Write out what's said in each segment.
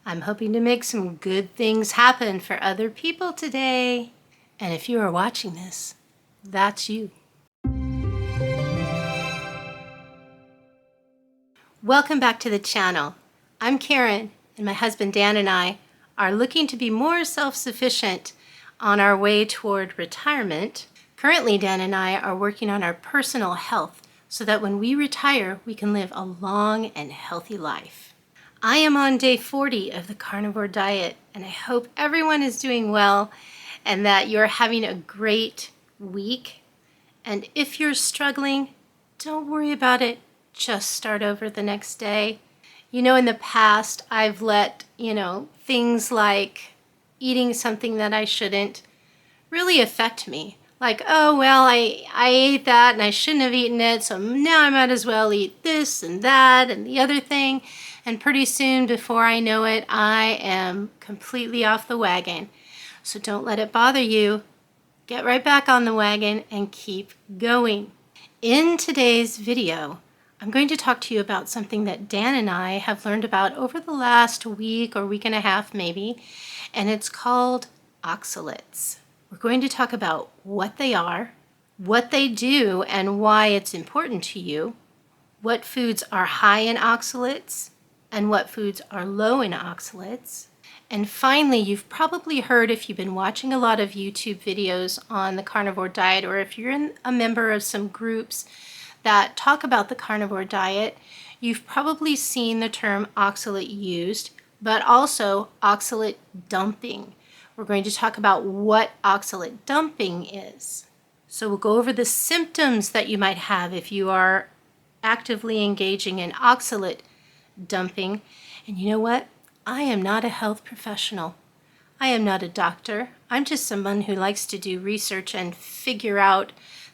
I'm hoping to make some good things happen for other people today. And if you are watching this, that's you. Welcome back to the channel. I'm Karyn, and my husband Dan and I are looking to be more self-sufficient on our way toward retirement. Currently, Dan and I are working on our personal health so that when we retire, we can live a long and healthy life. I am on day 40 of the Carnivore Diet, and I hope everyone is doing well and that you're having a great week. And if you're struggling, don't worry about it. Just start over the next day. In the past, I've let, things like eating something that I shouldn't really affect me. Like, oh, well, I ate that and I shouldn't have eaten it, so now I might as well eat this and that and the other thing. And pretty soon, before I know it, I am completely off the wagon. So don't let it bother you. Get right back on the wagon and keep going. In today's video, I'm going to talk to you about something that Dan and I have learned about over the last week or week and a half maybe, and it's called oxalates. We're going to talk about what they are, what they do and why it's important to you, what foods are high in oxalates, and what foods are low in oxalates. And finally, you've probably heard, if you've been watching a lot of YouTube videos on the Carnivore Diet, or if you're a member of some groups that talk about the Carnivore Diet, you've probably seen the term oxalate used, but also oxalate dumping. We're going to talk about what oxalate dumping is. So we'll go over the symptoms that you might have if you are actively engaging in oxalate dumping. And you know what? I am not a health professional. I am not a doctor. I'm just someone who likes to do research and figure out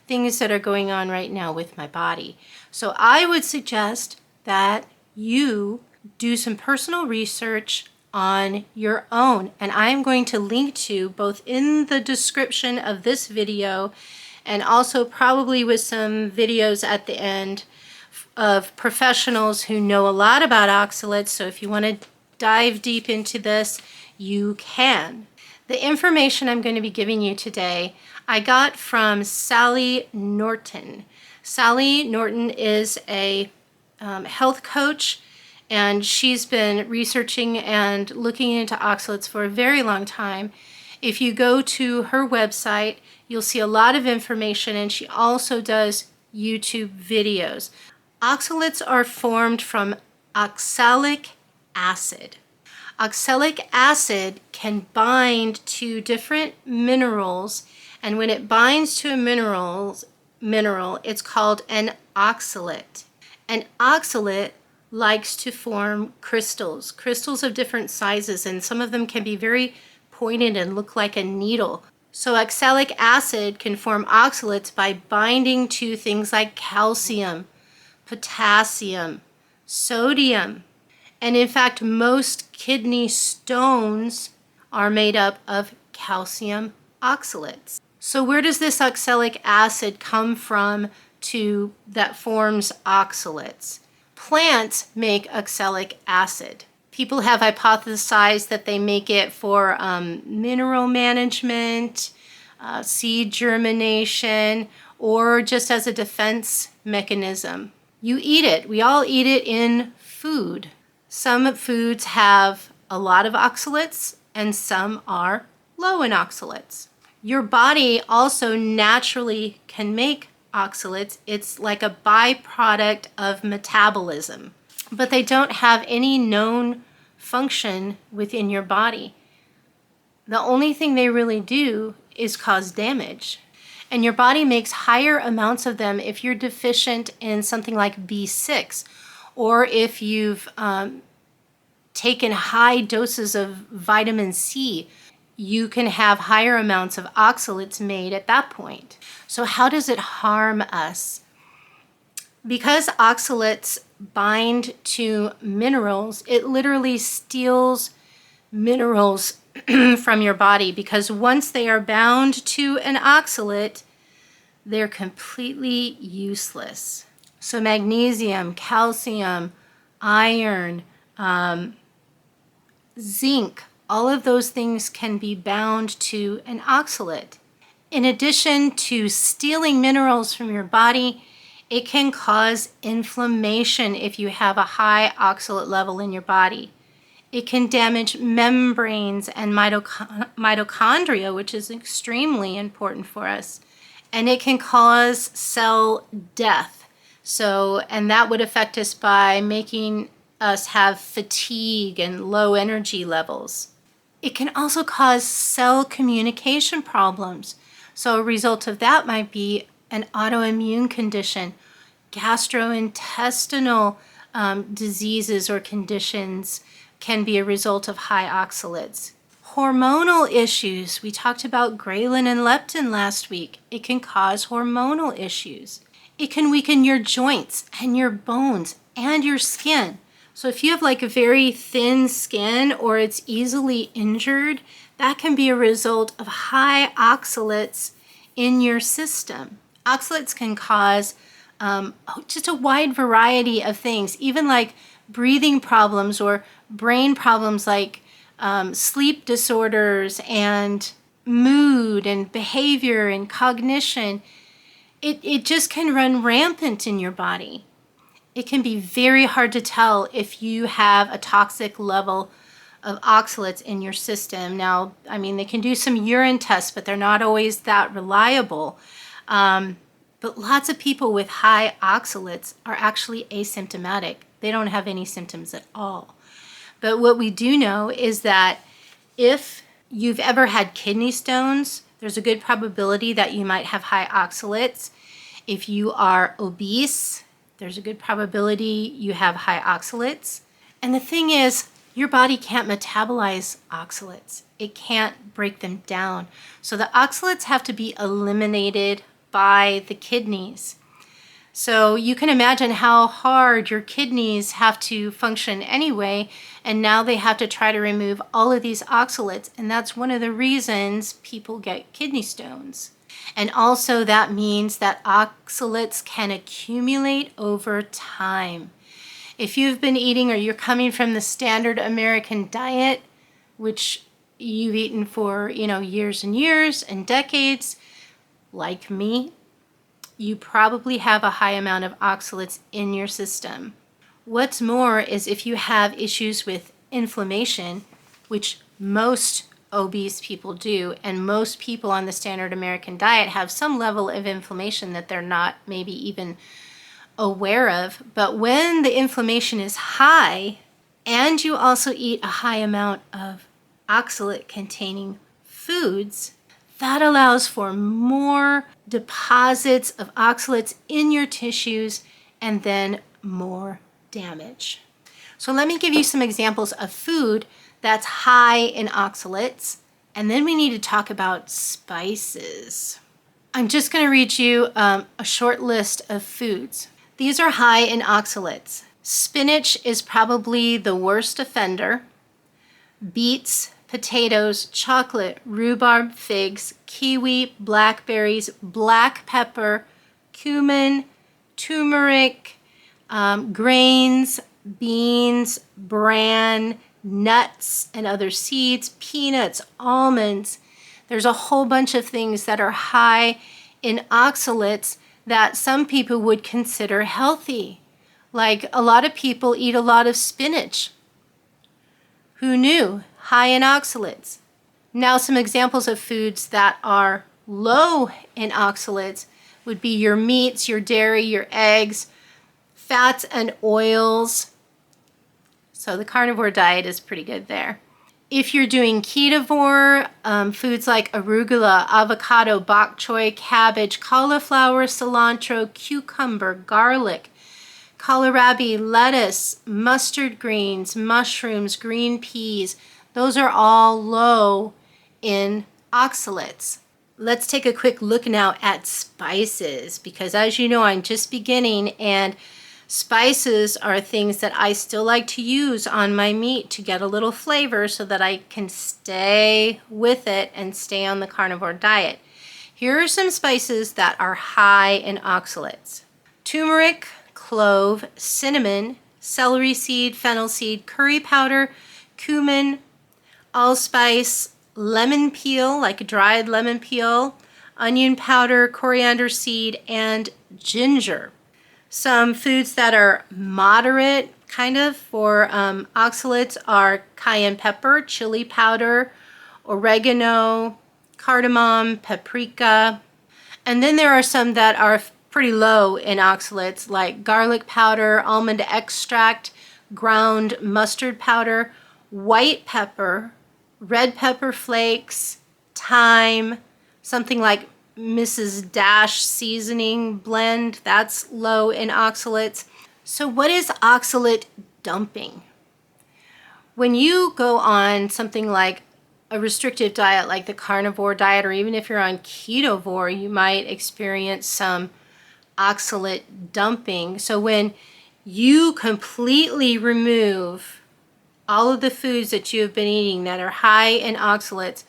things that are going on right now with my body. So I would suggest that you do some personal research on your own. And I'm going to link to both in the description of this video and also probably with some videos at the end of professionals who know a lot about oxalates. So if you want to dive deep into this, you can. The information I'm going to be giving you today, I got from Sally Norton. Sally Norton is a health coach, and she's been researching and looking into oxalates for a very long time. If you go to her website, you'll see a lot of information, and she also does YouTube videos. Oxalates are formed from oxalic acid. Oxalic acid can bind to different minerals, and when it binds to a mineral, it's called an oxalate. An oxalate likes to form crystals of different sizes, and some of them can be very pointed and look like a needle. So oxalic acid can form oxalates by binding to things like calcium, potassium, sodium. And in fact, most kidney stones are made up of calcium oxalates. So where does this oxalic acid come from that forms oxalates? Plants make oxalic acid. People have hypothesized that they make it for mineral management, seed germination, or just as a defense mechanism. You eat it. We all eat it in food. Some foods have a lot of oxalates and some are low in oxalates. Your body also naturally can make oxalates. It's like a byproduct of metabolism, but they don't have any known function within your body. The only thing they really do is cause damage. And your body makes higher amounts of them if you're deficient in something like B6, or if you've taken high doses of vitamin C. You can have higher amounts of oxalates made at that point. So how does it harm us? Because oxalates bind to minerals, it literally steals minerals from your body, because once they are bound to an oxalate, they're completely useless. So magnesium, calcium, iron, zinc, all of those things can be bound to an oxalate. In addition to stealing minerals from your body, it can cause inflammation if you have a high oxalate level in your body. It can damage membranes and mitochondria, which is extremely important for us. And it can cause cell death. And that would affect us by making us have fatigue and low energy levels. It can also cause cell communication problems. So a result of that might be an autoimmune condition, gastrointestinal diseases or conditions can be a result of high oxalates. Hormonal issues, we talked about ghrelin and leptin last week. It can cause hormonal issues. It can weaken your joints and your bones and your skin. So if you have like a very thin skin or it's easily injured, that can be a result of high oxalates in your system. Oxalates can cause just a wide variety of things, even like breathing problems or brain problems like sleep disorders and mood and behavior and cognition. It just can run rampant in your body. It can be very hard to tell if you have a toxic level of oxalates in your system. Now, I mean, they can do some urine tests, but they're not always that reliable. But lots of people with high oxalates are actually asymptomatic. They don't have any symptoms at all. But what we do know is that if you've ever had kidney stones, there's a good probability that you might have high oxalates. If you are obese, there's a good probability you have high oxalates. And the thing is, your body can't metabolize oxalates. It can't break them down. So the oxalates have to be eliminated by the kidneys. So you can imagine how hard your kidneys have to function anyway, and now they have to try to remove all of these oxalates, and that's one of the reasons people get kidney stones. And also that means that oxalates can accumulate over time. If you've been eating or you're coming from the standard American diet, which you've eaten for, years and years and decades, like me, you probably have a high amount of oxalates in your system. What's more is if you have issues with inflammation, which most obese people do, and most people on the standard American diet have some level of inflammation that they're not maybe even aware of. But when the inflammation is high and you also eat a high amount of oxalate containing foods, that allows for more deposits of oxalates in your tissues and then more damage. So let me give you some examples of food that's high in oxalates, and then we need to talk about spices. I'm just going to read you a short list of foods. These are high in oxalates. Spinach is probably the worst offender. Beets, potatoes, chocolate, rhubarb, figs, kiwi, blackberries, black pepper, cumin, turmeric, grains, beans, bran, nuts and other seeds, peanuts, almonds. There's a whole bunch of things that are high in oxalates that some people would consider healthy. Like a lot of people eat a lot of spinach. Who knew? High in oxalates. Now some examples of foods that are low in oxalates would be your meats, your dairy, your eggs, fats and oils. So the carnivore diet is pretty good there. If you're doing ketovore, foods like arugula, avocado, bok choy, cabbage, cauliflower, cilantro, cucumber, garlic, kohlrabi, lettuce, mustard greens, mushrooms, green peas, those are all low in oxalates. Let's take a quick look now at spices, because as you know, I'm just beginning, and spices are things that I still like to use on my meat to get a little flavor so that I can stay with it and stay on the carnivore diet. Here are some spices that are high in oxalates. Turmeric, clove, cinnamon, celery seed, fennel seed, curry powder, cumin, allspice, lemon peel, like a dried lemon peel, onion powder, coriander seed, and ginger. Some foods that are moderate kind of for oxalates are cayenne pepper, chili powder, oregano, cardamom, paprika. And then there are some that are pretty low in oxalates, like garlic powder, almond extract, ground mustard powder, white pepper, red pepper flakes, thyme, something like Mrs. Dash seasoning blend, that's low in oxalates. So what is oxalate dumping? When you go on something like a restrictive diet like the carnivore diet, or even if you're on ketovore, you might experience some oxalate dumping. So when you completely remove all of the foods that you have been eating that are high in oxalates,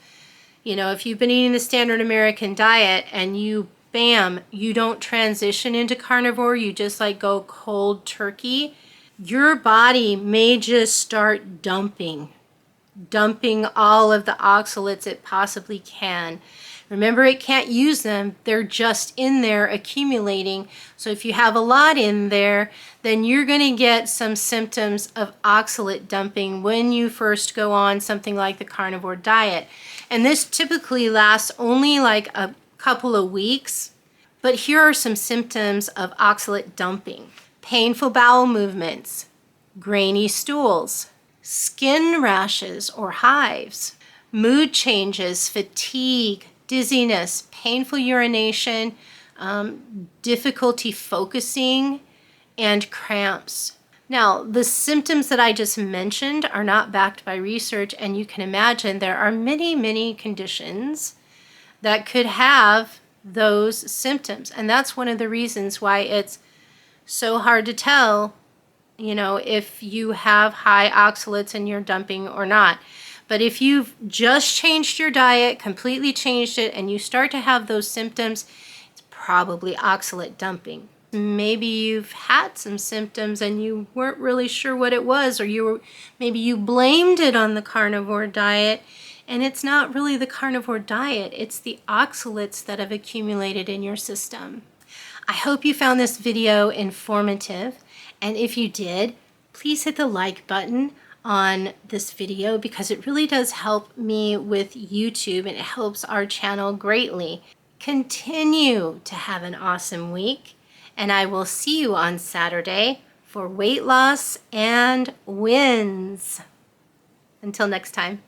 you know, if you've been eating the standard American diet and you, bam, you don't transition into carnivore, you just like go cold turkey, your body may just start dumping all of the oxalates it possibly can. Remember, it can't use them. They're just in there accumulating. So if you have a lot in there, then you're going to get some symptoms of oxalate dumping when you first go on something like the carnivore diet. And this typically lasts only like a couple of weeks. But here are some symptoms of oxalate dumping: painful bowel movements, grainy stools, skin rashes or hives, mood changes, fatigue, dizziness, painful urination, difficulty focusing, and cramps. Now, the symptoms that I just mentioned are not backed by research, and you can imagine there are many, many conditions that could have those symptoms. And that's one of the reasons why it's so hard to tell, you know, if you have high oxalates and you're dumping or not. But if you've just changed your diet, completely changed it, and you start to have those symptoms, it's probably oxalate dumping. Maybe you've had some symptoms and you weren't really sure what it was, or maybe you blamed it on the carnivore diet, and it's not really the carnivore diet, it's the oxalates that have accumulated in your system. I hope you found this video informative, and if you did, please hit the like button on this video because it really does help me with YouTube and it helps our channel greatly. Continue to have an awesome week, and I will see you on Saturday for weight loss and wins. Until next time.